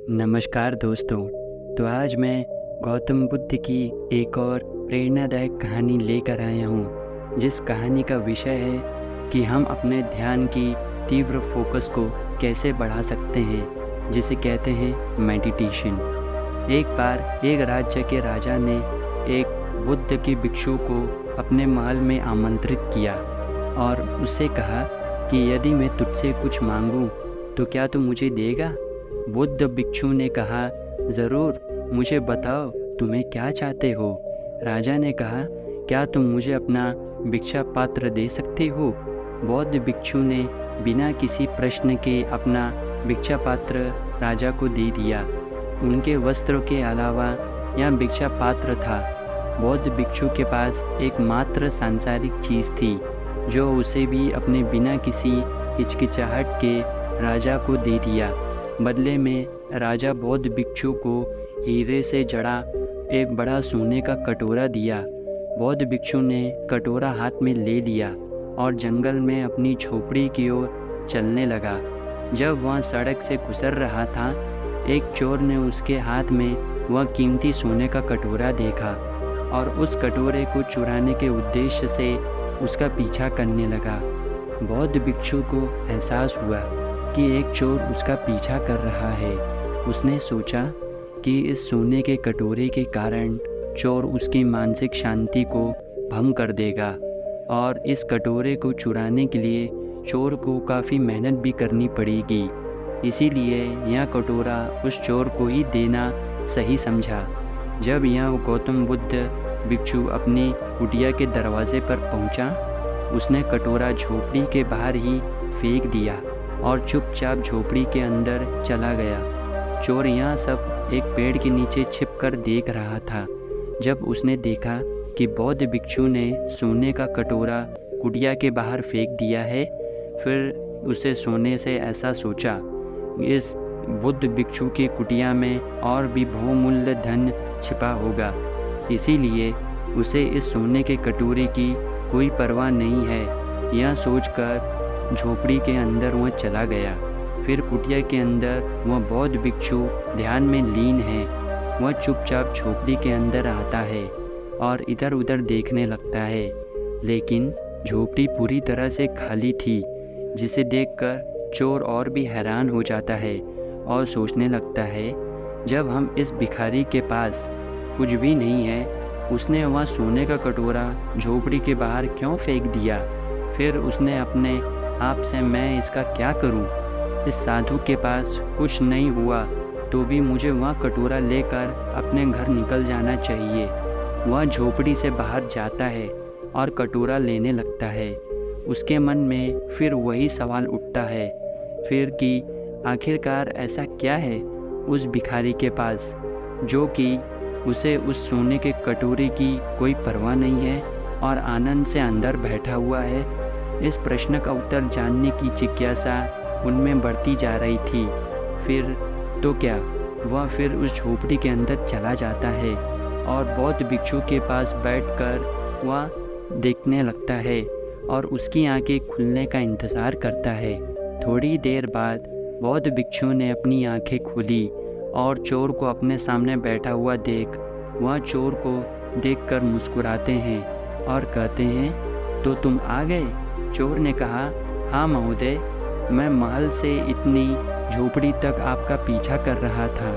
नमस्कार दोस्तों। तो आज मैं गौतम बुद्ध की एक और प्रेरणादायक कहानी लेकर आया हूँ, जिस कहानी का विषय है कि हम अपने ध्यान की तीव्र फोकस को कैसे बढ़ा सकते हैं, जिसे कहते हैं मेडिटेशन। एक बार एक राज्य के राजा ने एक बुद्ध के भिक्षु को अपने महल में आमंत्रित किया और उससे कहा कि यदि मैं तुझसे कुछ मांगूं तो क्या तू मुझे देगा। बुद्ध भिक्षु ने कहा, ज़रूर, मुझे बताओ तुम्हें क्या चाहते हो। राजा ने कहा, क्या तुम मुझे अपना भिक्षा पात्र दे सकते हो। बौद्ध भिक्षु ने बिना किसी प्रश्न के अपना भिक्षा पात्र राजा को दे दिया। उनके वस्त्रों के अलावा यह भिक्षा पात्र था। बौद्ध भिक्षु के पास एकमात्र सांसारिक चीज़ थी जो उसे भी अपने बिना किसी हिचकिचाहट के राजा को दे दिया। बदले में राजा बौद्ध भिक्षु को हीरे से जड़ा एक बड़ा सोने का कटोरा दिया। बौद्ध भिक्षु ने कटोरा हाथ में ले लिया और जंगल में अपनी झोपड़ी की ओर चलने लगा। जब वह सड़क से गुजर रहा था, एक चोर ने उसके हाथ में वह कीमती सोने का कटोरा देखा और उस कटोरे को चुराने के उद्देश्य से उसका पीछा करने लगा। बौद्ध भिक्षु को एहसास हुआ कि एक चोर उसका पीछा कर रहा है। उसने सोचा कि इस सोने के कटोरे के कारण चोर उसकी मानसिक शांति को भंग कर देगा और इस कटोरे को चुराने के लिए चोर को काफ़ी मेहनत भी करनी पड़ेगी। इसीलिए यह कटोरा उस चोर को ही देना सही समझा। जब यह गौतम बुद्ध भिक्षु अपनी कुटिया के दरवाजे पर पहुंचा, उसने कटोरा झोपड़ी के बाहर ही फेंक दिया और चुपचाप झोपड़ी के अंदर चला गया। चोर यह सब एक पेड़ के नीचे छिपकर देख रहा था। जब उसने देखा कि बौद्ध भिक्षु ने सोने का कटोरा कुटिया के बाहर फेंक दिया है, फिर उसे सोने से ऐसा सोचा, इस बुद्ध भिक्षु की कुटिया में और भी बहुमूल्य धन छिपा होगा। इसीलिए उसे इस सोने के कटोरे की कोई परवाह नहीं है। यह सोचकर झोपड़ी के अंदर वह चला गया। फिर कुटिया के अंदर वह बौद्ध भिक्षु ध्यान में लीन है। वह चुपचाप झोपड़ी के अंदर आता है और इधर उधर देखने लगता है, लेकिन झोपड़ी पूरी तरह से खाली थी, जिसे देखकर चोर और भी हैरान हो जाता है और सोचने लगता है, जब हम इस भिखारी के पास कुछ भी नहीं है, उसने वह सोने का कटोरा झोपड़ी के बाहर क्यों फेंक दिया। फिर उसने अपने आप से, मैं इसका क्या करूं? इस साधु के पास कुछ नहीं हुआ तो भी मुझे वह कटोरा लेकर अपने घर निकल जाना चाहिए। वह झोपड़ी से बाहर जाता है और कटोरा लेने लगता है। उसके मन में फिर वही सवाल उठता है फिर कि आखिरकार ऐसा क्या है उस भिखारी के पास, जो कि उसे उस सोने के कटोरे की कोई परवाह नहीं है और आनंद से अंदर बैठा हुआ है। इस प्रश्न का उत्तर जानने की जिज्ञासा उनमें बढ़ती जा रही थी। फिर तो क्या, वह फिर उस झोपड़ी के अंदर चला जाता है और बौद्ध भिक्षु के पास बैठकर वह देखने लगता है और उसकी आंखें खुलने का इंतज़ार करता है। थोड़ी देर बाद बौद्ध भिक्षु ने अपनी आंखें खोली और चोर को अपने सामने बैठा हुआ देख वह चोर को देखकर मुस्कुराते हैं और कहते हैं, तो तुम आ गए। चोर ने कहा, हाँ महोदय, मैं महल से इतनी झोपड़ी तक आपका पीछा कर रहा था।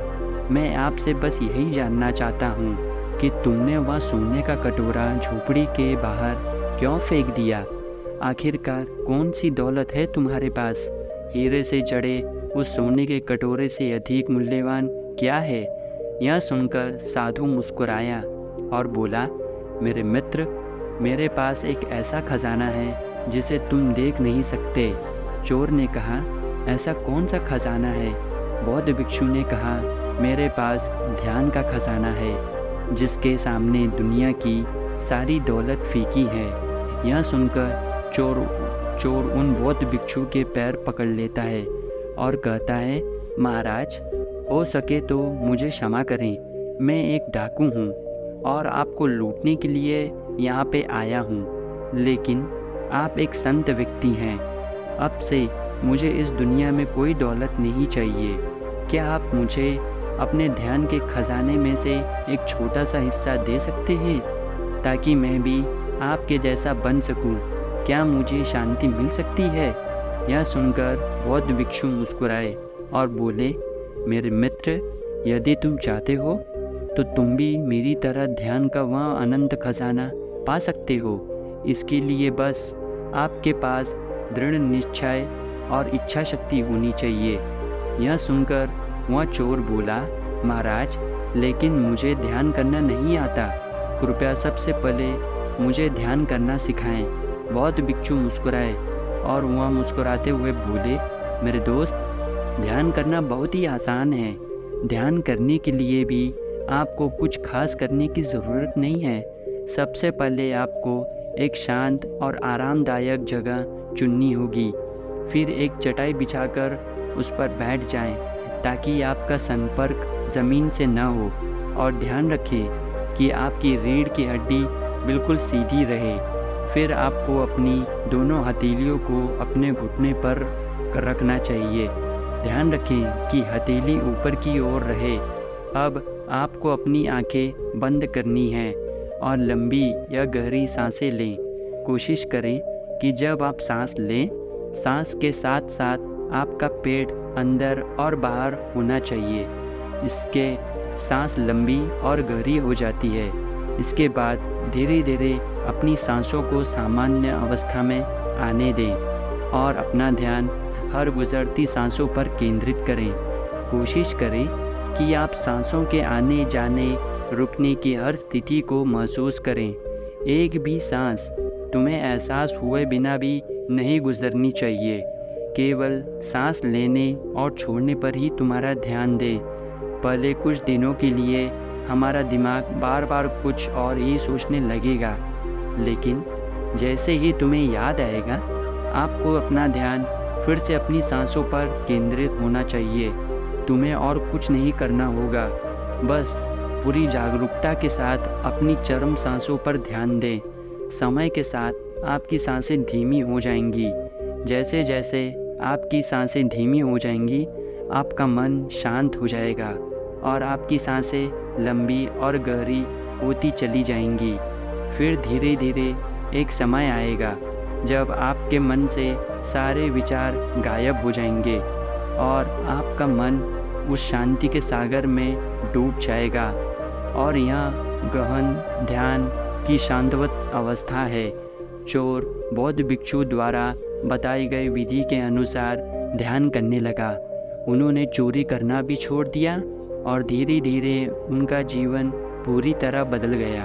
मैं आपसे बस यही जानना चाहता हूँ कि तुमने वह सोने का कटोरा झोपड़ी के बाहर क्यों फेंक दिया। आखिरकार कौन सी दौलत है तुम्हारे पास? हीरे से जड़े उस सोने के कटोरे से अधिक मूल्यवान क्या है? यह सुनकर साधु मुस्कुराया और बोला, मेरे मित्र, मेरे पास एक ऐसा खजाना है जिसे तुम देख नहीं सकते। चोर ने कहा, ऐसा कौन सा खजाना है? बौद्ध भिक्षु ने कहा, मेरे पास ध्यान का खजाना है, जिसके सामने दुनिया की सारी दौलत फीकी है। यह सुनकर चोर उन बौद्ध भिक्षु के पैर पकड़ लेता है और कहता है, महाराज, हो सके तो मुझे क्षमा करें। मैं एक डाकू हूँ और आपको लूटने के लिए यहाँ पे आया हूँ, लेकिन आप एक संत व्यक्ति हैं। अब से मुझे इस दुनिया में कोई दौलत नहीं चाहिए। क्या आप मुझे अपने ध्यान के खजाने में से एक छोटा सा हिस्सा दे सकते हैं ताकि मैं भी आपके जैसा बन सकूं? क्या मुझे शांति मिल सकती है? यह सुनकर बौद्ध भिक्षु मुस्कुराए और बोले, मेरे मित्र, यदि तुम चाहते हो तो तुम भी मेरी तरह ध्यान का वह अनंत खजाना पा सकते हो। इसके लिए बस आपके पास दृढ़ निश्चय और इच्छा शक्ति होनी चाहिए। यह सुनकर वह चोर बोला, महाराज, लेकिन मुझे ध्यान करना नहीं आता। कृपया सबसे पहले मुझे ध्यान करना सिखाएं। बौद्ध भिक्षु मुस्कुराए और वह मुस्कुराते हुए बोले, मेरे दोस्त, ध्यान करना बहुत ही आसान है। ध्यान करने के लिए भी आपको कुछ खास करने की ज़रूरत नहीं है। सबसे पहले आपको एक शांत और आरामदायक जगह चुननी होगी। फिर एक चटाई बिछाकर उस पर बैठ जाएं ताकि आपका संपर्क ज़मीन से न हो, और ध्यान रखें कि आपकी रीढ़ की हड्डी बिल्कुल सीधी रहे। फिर आपको अपनी दोनों हथेलियों को अपने घुटने पर रखना चाहिए। ध्यान रखें कि हथेली ऊपर की ओर रहे। अब आपको अपनी आंखें बंद करनी हैं और लंबी या गहरी सांसें लें। कोशिश करें कि जब आप सांस लें, सांस के साथ साथ आपका पेट अंदर और बाहर होना चाहिए। इसके सांस लंबी और गहरी हो जाती है। इसके बाद धीरे धीरे अपनी सांसों को सामान्य अवस्था में आने दें और अपना ध्यान हर गुजरती सांसों पर केंद्रित करें। कोशिश करें कि आप सांसों के आने जाने रुकने की हर स्थिति को महसूस करें। एक भी सांस तुम्हें एहसास हुए बिना भी नहीं गुजरनी चाहिए। केवल सांस लेने और छोड़ने पर ही तुम्हारा ध्यान दें। पहले कुछ दिनों के लिए हमारा दिमाग बार बार कुछ और ही सोचने लगेगा, लेकिन जैसे ही तुम्हें याद आएगा, आपको अपना ध्यान फिर से अपनी सांसों पर केंद्रित होना चाहिए। तुम्हें और कुछ नहीं करना होगा, बस पूरी जागरूकता के साथ अपनी चरम सांसों पर ध्यान दें। समय के साथ आपकी सांसें धीमी हो जाएंगी। जैसे जैसे आपकी सांसें धीमी हो जाएंगी, आपका मन शांत हो जाएगा और आपकी सांसें लंबी और गहरी होती चली जाएंगी। फिर धीरे धीरे एक समय आएगा जब आपके मन से सारे विचार गायब हो जाएंगे और आपका मन उस शांति के सागर में डूब जाएगा। और यह गहन ध्यान की शांतवत अवस्था है। चोर बौद्ध भिक्षु द्वारा बताई गई विधि के अनुसार ध्यान करने लगा। उन्होंने चोरी करना भी छोड़ दिया और धीरे धीरे उनका जीवन पूरी तरह बदल गया।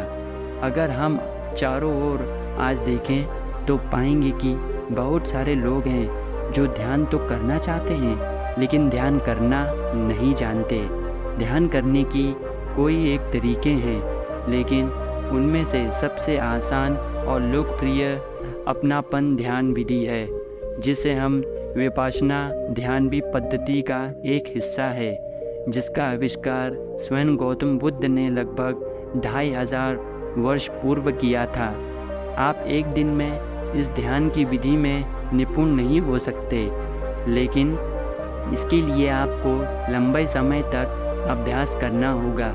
अगर हम चारों ओर आज देखें तो पाएंगे कि बहुत सारे लोग हैं जो ध्यान तो करना चाहते हैं, लेकिन ध्यान करना नहीं जानते। ध्यान करने की कोई एक तरीके हैं, लेकिन उनमें से सबसे आसान और लोकप्रिय अपनापन ध्यान विधि है, जिसे हम विपश्यना ध्यान भी पद्धति का एक हिस्सा है, जिसका आविष्कार स्वयं गौतम बुद्ध ने लगभग 2500 वर्ष पूर्व किया था। आप एक दिन में इस ध्यान की विधि में निपुण नहीं हो सकते, लेकिन इसके लिए आपको लंबे समय तक अभ्यास करना होगा।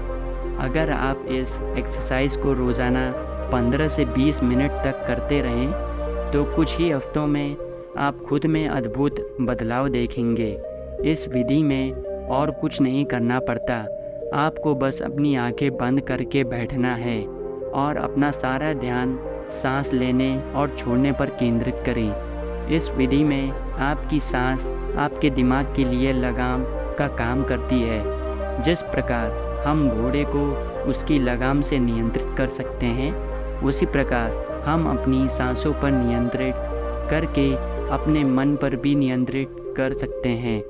अगर आप इस एक्सरसाइज को रोज़ाना 15 से 20 मिनट तक करते रहें तो कुछ ही हफ्तों में आप खुद में अद्भुत बदलाव देखेंगे। इस विधि में और कुछ नहीं करना पड़ता। आपको बस अपनी आंखें बंद करके बैठना है और अपना सारा ध्यान सांस लेने और छोड़ने पर केंद्रित करें। इस विधि में आपकी सांस आपके दिमाग के लिए लगाम का काम करती है। जिस प्रकार हम घोड़े को उसकी लगाम से नियंत्रित कर सकते हैं, उसी प्रकार हम अपनी सांसों पर नियंत्रित करके अपने मन पर भी नियंत्रित कर सकते हैं।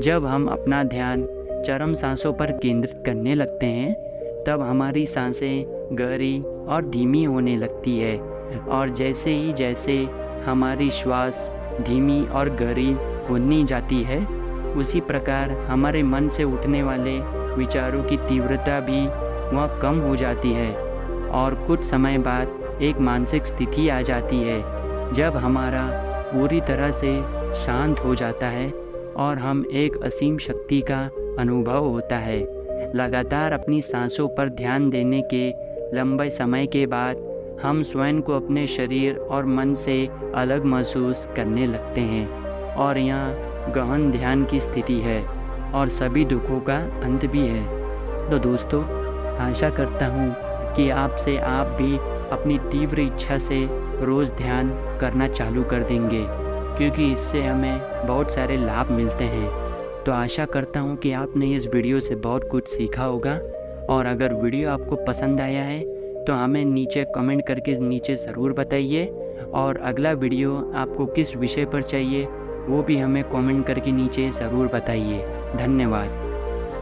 जब हम अपना ध्यान चरम सांसों पर केंद्रित करने लगते हैं, तब हमारी सांसें गहरी और धीमी होने लगती है, और जैसे हमारी श्वास धीमी और गहरी होनी जाती है, उसी प्रकार हमारे मन से उठने वाले विचारों की तीव्रता भी वह कम हो जाती है, और कुछ समय बाद एक मानसिक स्थिति आ जाती है जब हमारा पूरी तरह से शांत हो जाता है और हम एक असीम शक्ति का अनुभव होता है। लगातार अपनी सांसों पर ध्यान देने के लंबे समय के बाद हम स्वयं को अपने शरीर और मन से अलग महसूस करने लगते हैं और यह गहन ध्यान की स्थिति है और सभी दुखों का अंत भी है। तो दोस्तों, आशा करता हूँ कि आप भी अपनी तीव्र इच्छा से रोज़ ध्यान करना चालू कर देंगे, क्योंकि इससे हमें बहुत सारे लाभ मिलते हैं। तो आशा करता हूँ कि आपने इस वीडियो से बहुत कुछ सीखा होगा, और अगर वीडियो आपको पसंद आया है तो हमें नीचे कमेंट करके नीचे ज़रूर बताइए, और अगला वीडियो आपको किस विषय पर चाहिए वो भी हमें कमेंट करके नीचे ज़रूर बताइए। धन्यवाद।